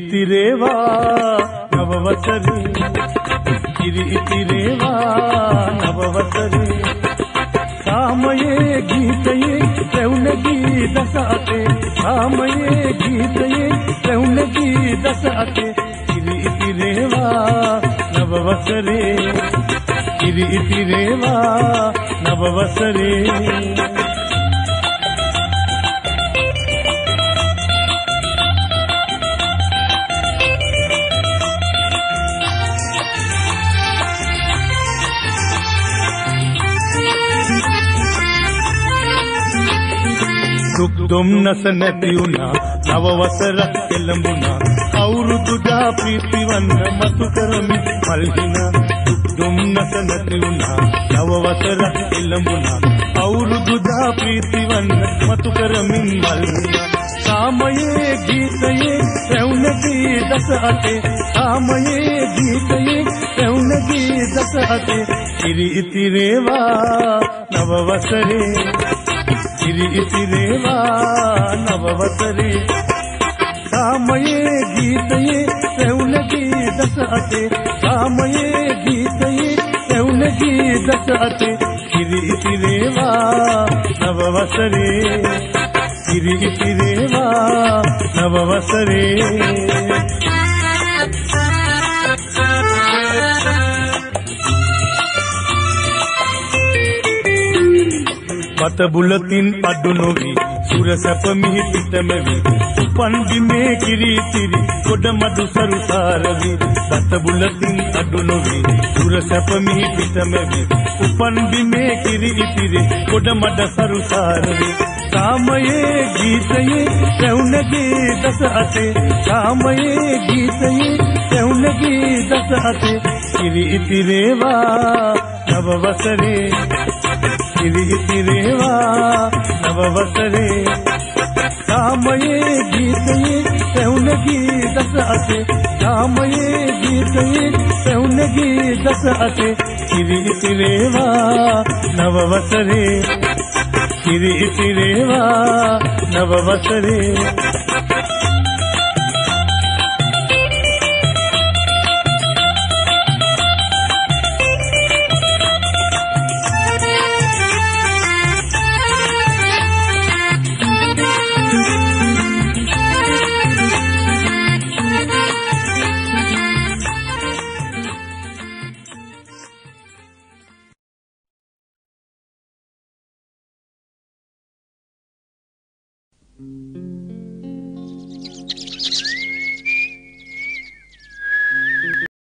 කිරිතිරේවා නවවසරේ කිරිතිරේවා නවවසරේ සාමයේ ගීතයේ රැවුලගී දස අතේ සාමයේ ගීතයේ රැවුලගී දස අතේ කිරිතිරේවා නවවසරේ කිරිතිරේවා නවවසරේ දුක් දුම්නස නැති වුණා නව වසරක් එළඹුණා අවුරුදු දා ප්‍රීතිවන්න මතු කරමි මල්හිනා දුක් දුම්නස නැති වුණා නව වසරක් එළඹුණා අවුරුදු දා ප්‍රීතිවන්න මතු කරමි මල්හිනා සාමයේ ගීතයේ රැවුලගී දස අතේ සාමයේ ගීතයේ රැවුලගී දස අතේ කිරිතිරේවා නව වසරේ කිරිතිරේවා නවවසරේ සාමයේ ගීතයේ රැවුලගී දස අතේ සාමයේ ගීතයේ රැවුලගී දස අතේ කිරිතිරේවා නවවසරේ කිරිතිරේවා නවවසරේ පත බුලතින් අඩු නොවි සුර සැප මිහි පිටමෙවි උපන් බිමේ කිරිතිරි ගොඩ මඩු සරුසාරවි පත බුලතින් අඩු නොවි සුර සැප මිහි පිටමෙවි උපන් බිමේ කිරිතිරි ගොඩ මඩ සරුසාරවි සාමයේ ගීතයේ රැවුලගී දස අතේ සාමයේ ගීතයේ රැවුලගී දස අතේ කිරිතිරේවා නවවසරේ කිරිතිරේවා නවවසරේ සාමයේ ගීතයේ රැවුලගී දස අතේ සාමයේ ගීතයේ රැවුලගී දස අතේ කිරිතිරේවා නවවසරේ කිරිතිරේවා නවවසරේ